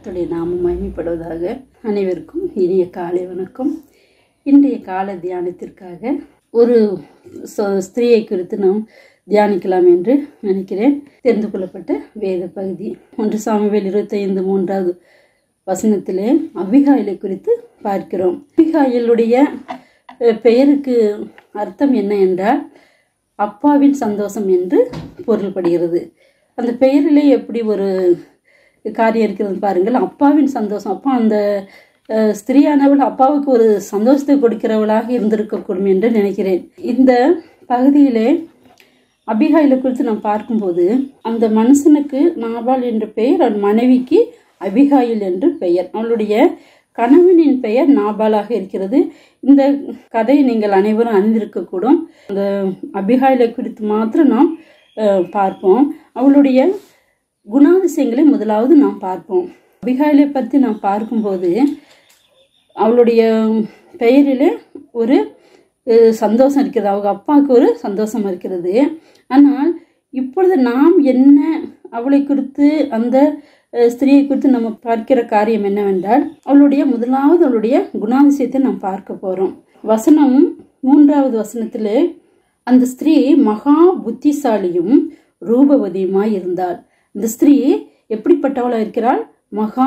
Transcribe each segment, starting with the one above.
கர்த்தருடைய நாமம் மகிமைப்படுவதாக. அனைவருக்கும் இனிய காலை வணக்கம். இன்றைய கால தியானத்திற்காக ஒரு ஸ்திரீயை குறித்து நாம் தியானிக்கலாம் என்று நினைக்கிறேன். தெரிந்து கொள்ளப்பட்ட வேத பகுதி 1 சாமுவேல் 25:3 வசனத்திலே அபிகாயிலை குறித்து பார்க்கிறோம். அபிகாயிலுடைய பெயருக்கு அர்த்தம் என்ன என்றால் அப்பாவின் சந்தோஷம் என்று பொருள்படுகிறது. அந்த பெயரிலே எப்படி ஒரு காரியம் இருக்கிறது பாருங்கள். அப்பாவின் சந்தோஷம். அப்பா அந்த ஸ்திரீயானவள் அப்பாவுக்கு ஒரு சந்தோஷத்தை கொடுக்கிறவளாக இருந்திருக்கக்கூடும் என்று நினைக்கிறேன். இந்த பகுதியிலே அபிகாயிலை குறித்து நாம் பார்க்கும்போது அந்த மனுஷனுக்கு நாபால் என்ற பெயர், அவன் மனைவிக்கு அபிகாயில் என்று பெயர். அவளுடைய கணவனின் பெயர் நாபாலாக இருக்கிறது. இந்த கதையை நீங்கள் அனைவரும் அறிந்திருக்கக்கூடும். அந்த அபிகாயிலை குறித்து மாத்திரம் நாம் பார்ப்போம். அவளுடைய குணாதிசயங்களை முதலாவது நாம் பார்ப்போம். அபிகாயிலை பற்றி நாம் பார்க்கும்போது அவளுடைய பெயரிலே ஒரு சந்தோஷம் இருக்கிறது. அவங்க அப்பாவுக்கு ஒரு சந்தோஷம் இருக்கிறது. ஆனால் இப்பொழுது நாம் என்ன அவளை குறித்து, அந்த ஸ்திரீயை குறித்து நம்ம பார்க்கிற காரியம் என்னவென்றால் முதலாவது அவளுடைய குணாதிசயத்தை நாம் பார்க்க போகிறோம். வசனம் 3வது வசனத்திலே அந்த ஸ்திரீ மகா புத்திசாலியும் ரூபவதியுமாய் இருந்தாள். இந்த ஸ்திரீ எப்படிப்பட்டவளாக இருக்கிறாள்? மகா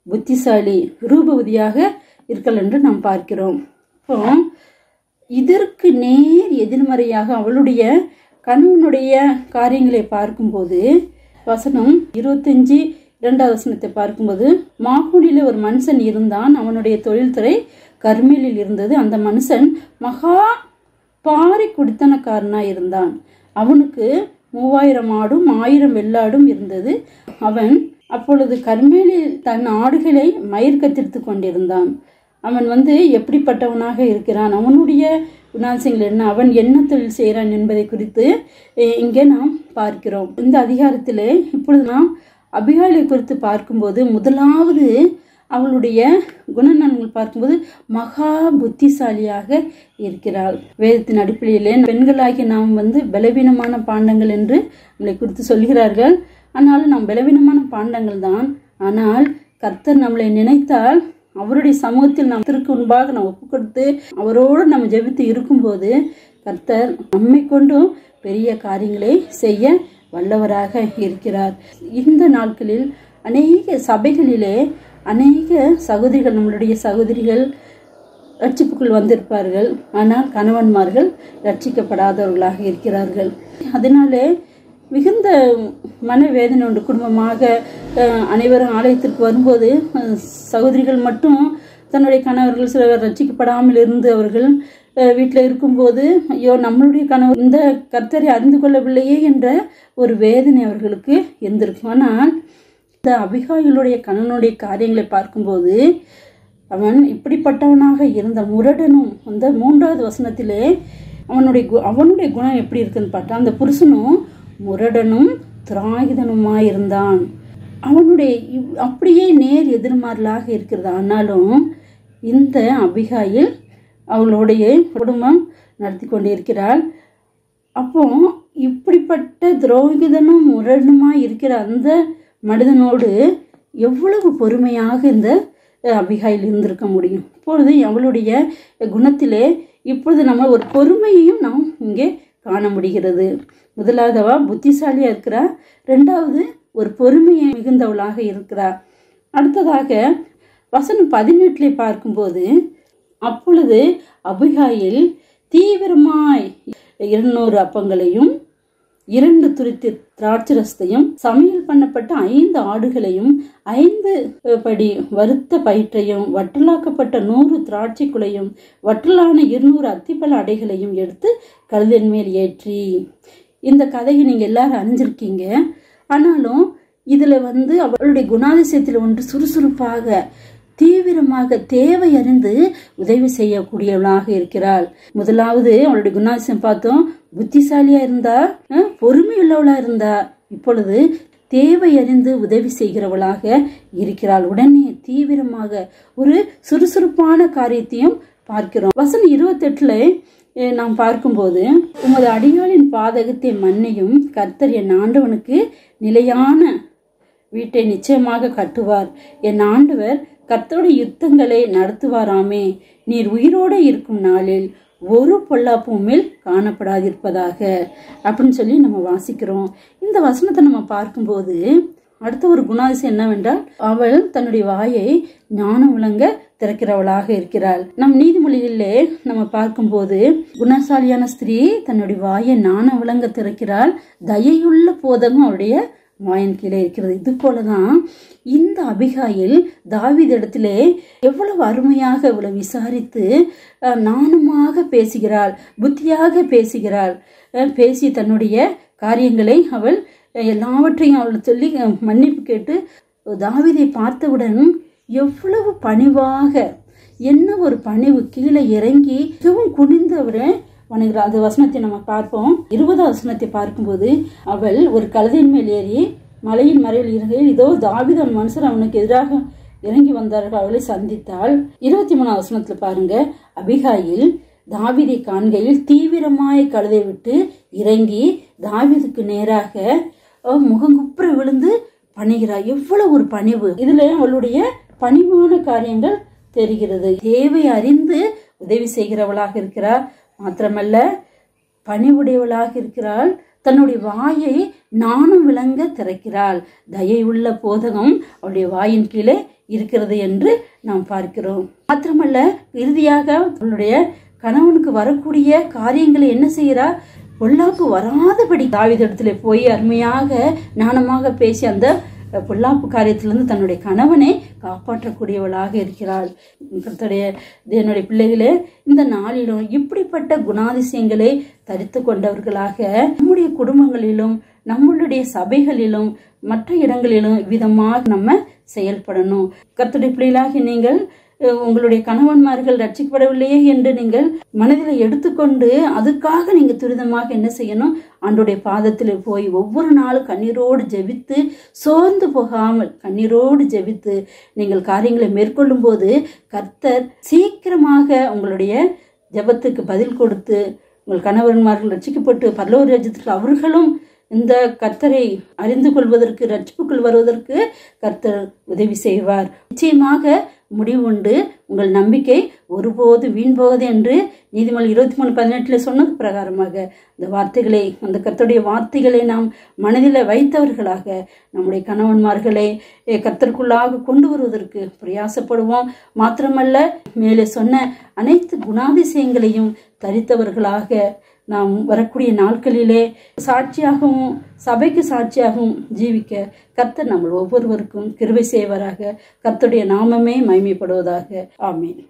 புத்திசாலி, ரூபவதியாக இருக்கல் என்று நாம் பார்க்கிறோம். இப்போ இதற்கு நேர் எதிர்மறையாக அவளுடைய கணவனுடைய காரியங்களை பார்க்கும்போது வசனம் 25:2 வசனத்தை பார்க்கும்போது, மாகூனிலே ஒரு மனுஷன் இருந்தான். அவனுடைய தொழில்துறை கர்மேலில் இருந்தது. அந்த மனுஷன் மகா பாரி குடித்தனக்காரனாய் இருந்தான். அவனுக்கு 3000 ஆடும் 1000 வெள்ளாடும் இருந்தது. அவன் அப்பொழுது கர்மேலில் தன் ஆடுகளை மயிர் கத்திரித்து கொண்டிருந்தான். அவன் எப்படிப்பட்டவனாக இருக்கிறான், அவனுடைய குணாதிசயங்கள் என்ன, அவன் என்ன தொழில் செய்கிறான் என்பதை குறித்து இங்கே நாம் பார்க்கிறோம். இந்த அதிகாரத்திலே இப்பொழுது நாம் அபிகாயிலை குறித்து பார்க்கும்போது முதலாவது அவளுடைய குணநலன்கள் பார்க்கும்போது மகா புத்திசாலியாக இருக்கிறாள். வேதத்தின் அடிப்படையிலே பெண்களாகி நாம் பலவீனமான பாண்டங்கள் என்று நம்மளை குறித்து சொல்கிறார்கள். ஆனாலும் நாம் பலவீனமான பாண்டங்கள் தான். ஆனால் கர்த்தர் நம்மளை நினைத்தால் அவருடைய சமூகத்தில் நாம் திருக்கு முன்பாக நாம் ஒப்பு கொடுத்து அவரோடு நம்ம ஜெபித்து இருக்கும்போது கர்த்தர் நம்மை கொண்டும் பெரிய காரியங்களை செய்ய வல்லவராக இருக்கிறார். இந்த நாட்களில் அநேக சபைகளிலே அநேக சகோதரிகள், நம்மளுடைய சகோதரிகள் ரட்சிப்புக்குள் வந்திருப்பார்கள். ஆனால் கணவன்மார்கள் ரட்சிக்கப்படாதவர்களாக இருக்கிறார்கள். அதனாலே மிகுந்த மனவேதனை உண்டு. குடும்பமாக அனைவரும் ஆலயத்திற்கு வரும்போது சகோதரிகள் மட்டும் தன்னுடைய கணவர்கள் சிலர் ரட்சிக்கப்படாமல் இருந்து அவர்கள் வீட்டில் இருக்கும்போது, ஐயோ நம்மளுடைய கணவர் இந்த கர்த்தரை அறிந்து கொள்ளவில்லையே என்ற ஒரு வேதனை அவர்களுக்கு இருந்திருக்கும். ஆனால் இந்த அபிகாயிலுடைய கணவனுடைய காரியங்களை பார்க்கும்போது அவன் இப்படிப்பட்டவனாக இருந்த முரடனும், அந்த 3வது வசனத்திலே அவனுடைய குணம் எப்படி இருக்குன்னு பார்த்தா, அந்த புருஷனும் முரடனும் திராயுதனுமாயிருந்தான். அவனுடைய அப்படியே நேர் எதிர்மாறலாக இருக்கிறது. ஆனாலும் இந்த அபிகாயில் அவளுடைய குடும்பம் நடத்தி கொண்டு இருக்கிறாள். அப்போ இப்படிப்பட்ட துரோகிதனும் முரடனுமாய் இருக்கிற அந்த மனிதனோடு எவ்வளவு பொறுமையாக இந்த அபிகாயில் இருந்திருக்க முடியும்? இப்பொழுது அவளுடைய குணத்திலே இப்பொழுது நம்ம ஒரு பொறுமையையும் நாம் இங்கே காண முடிகிறது. முதலாவதவா புத்திசாலியா இருக்கிறா, 2வது ஒரு பொறுமையை மிகுந்தவளாக இருக்கிறா. அடுத்ததாக வசனம் 18 பார்க்கும்போது, அப்பொழுது அபிகாயில் தீவிரமாய் 200 அப்பங்களையும் 2 துருத்தி திராட்சரசத்தையும் சமையல் பண்ணப்பட்ட 5 ஆடுகளையும் 5 படி வறுத்த பயிற்றையும் வற்றலாக்கப்பட்ட 100 திராட்சை குலையும் வற்றலான 200 அத்திப்பழ அடைகளையும் எடுத்து கழுதையின் மேல் ஏற்றி. இந்த கதையை நீங்கள் எல்லாரும் அறிஞ்சிருக்கீங்க. ஆனாலும் இதில் அவளுடைய குணாதிசயத்தில் ஒன்று சுறுசுறுப்பாக தீவிரமாக தேவை அறிந்து உதவி செய்யக்கூடியவளாக இருக்கிறாள். முதலாவது அவளுடைய குணாதிசயம் பார்த்தோம், புத்திசாலியா இருந்தா, பொறுமை உள்ளவளா இருந்தா. இப்பொழுது தேவை அறிந்து உதவி செய்கிறவளாக இருக்கிறாள். உடனே தீவிரமாக ஒரு சுறுசுறுப்பான காரியத்தையும் பார்க்கிறோம். வசனம் 28 நாம் பார்க்கும்போது, உமது அடியாளின் பாதகத்தை மன்னியும், கர்த்தர் என் ஆண்டவனுக்கு நிலையான வீட்டை நிச்சயமாக கட்டுவார். என் ஆண்டவர் கர்த்தருடைய யுத்தங்களை நடத்துவாராமே. நீர் உயிரோடு இருக்கும் நாளில் ஒரு பொல்லாப்பும் மேல் காணப்படாதிருப்பதாக அப்படின்னு சொல்லி நம்ம வாசிக்கிறோம். இந்த வசனத்தை நம்ம பார்க்கும்போது அடுத்த ஒரு குணாதிசயம் என்னவென்றால், அவள் தன்னுடைய வாயை ஞானம் விளங்க திறக்கிறவளாக இருக்கிறாள். நம் நீதிமொழிகளிலே நம்ம பார்க்கும்போது, குணசாலியான ஸ்திரீ தன்னுடைய வாயை ஞானம் விளங்க திறக்கிறாள், தயையுள்ள போதகம் அவருடைய வாயின் கீழே இருக்கிறது. இது போலதான் இந்த அபிகாயில் தாவீதிடத்திலே எவ்வளவு அருமையாக இவ்வளவு விசாரித்து நாணமாக பேசுகிறாள், புத்தியாக பேசுகிறாள். பேசி தன்னுடைய காரியங்களை அவள் எல்லாவற்றையும் அவள் சொல்லி மன்னிப்பு கேட்டு தாவீதை பார்த்தவுடன் எவ்வளவு பணிவாக, என்ன ஒரு பணிவு, கீழே இறங்கி மிகவும் குனிந்தவரை வணங்குகிறார். அந்த வசனத்தை நம்ம பார்ப்போம். 20வது வசனத்தை பார்க்கும்போது, அவள் ஒரு கழுதையின் மேல் ஏறி மலையின் மறைவில் இருக்கையில் இதோ தாவீது மனுஷர் அவனுக்கு எதிராக இறங்கி வந்தார்கள், அவளை சந்தித்தாள். 23வது வசனத்துல பாருங்க, அபிகாயில் தாவீதை காண்கையில் தீவிரமாய் கழுதை விட்டு இறங்கி தாவீதுக்கு நேராக முகங்குப்புற விழுந்து பணிகிறார். எவ்வளவு ஒரு பணிவு! இதுல அவளுடைய பணிவான காரியங்கள் தெரிகிறது. தேவை அறிந்து உதவி செய்கிறவளாக இருக்கிறார். மாத்திரமல்ல, பணிவுடையவளாக இருக்கிறாள். தன்னுடைய வாயை நாணம் விளங்க திறக்கிறாள். தயை உள்ள போதகம் அவளுடைய வாயின் கீழே இருக்கிறது என்று நாம் பார்க்கிறோம். மாத்திரமல்ல, இறுதியாக அவளுடைய கணவனுக்கு வரக்கூடிய காரியங்களை என்ன செய்கிறார்? பொல்லாப்பு வராதபடி தாவீதிடத்துல போய் அருமையாக நாணமாக பேசி அந்த பொல்லாப்பு காரியத்திலிருந்து தன்னுடைய கணவனை காப்பாற்றக்கூடியவளாக இருக்கிறாள். என்னுடைய பிள்ளைகளே, இந்த நாளிலும் இப்படிப்பட்ட குணாதிசயங்களை தரித்து கொண்டவர்களாக நம்முடைய குடும்பங்களிலும் நம்மளுடைய சபைகளிலும் மற்ற இடங்களிலும் விதமாக நம்ம செயல்படணும். கர்த்தருடைய பிள்ளைகளாகி நீங்கள் உங்களுடைய கணவன்மார்கள் ரட்சிக்கப்படவில்லையே என்று நீங்கள் மனதில் எடுத்துக்கொண்டு அதுக்காக நீங்க துரிதமாக என்ன செய்யணும்? ஆண்டவருடைய பாதத்தில் போய் ஒவ்வொரு நாளும் கண்ணீரோடு ஜெபித்து, சோர்ந்து போகாமல் கண்ணீரோடு ஜெபித்து நீங்கள் காரியங்களை மேற்கொள்ளும் போது கர்த்தர் சீக்கிரமாக உங்களுடைய ஜெபத்துக்கு பதில் கொடுத்து உங்கள் கணவன்மார்கள் ரட்சிக்கப்பட்டு பரலோக ராஜ்யத்திற்கு அவர்களும் இந்த கர்த்தரை அறிந்து கொள்வதற்கு, ரட்சிப்புக்குள் வருவதற்கு கர்த்தர் உதவி செய்வார். நிச்சயமாக முடிவுண்டு. உங்கள் நம்பிக்கை ஒருபோது வீண் போகுது என்று நீதிமொழி 23:18 சொன்னது பிரகாரமாக அந்த வார்த்தைகளை, அந்த கர்த்தருடைய வார்த்தைகளை நாம் மனதில் வைத்தவர்களாக நம்முடைய கணவன்மார்களை கர்த்தருக்குள்ளாக கொண்டு வருவதற்கு பிரயாசப்படுவோம். மாத்திரமல்ல, மேலே சொன்ன அனைத்து குணாதிசயங்களையும் தரித்தவர்களாக நாம் வரக்கூடிய நாட்களிலே சாட்சியாகவும் சபைக்கு சாட்சியாகவும் ஜீவிக்க கர்த்தர் நம்ம ஒவ்வொருவருக்கும் கிருபை செய்வாராக. கர்த்தருடைய நாமமே மகிமைப்படுவதாக. ஆமென்.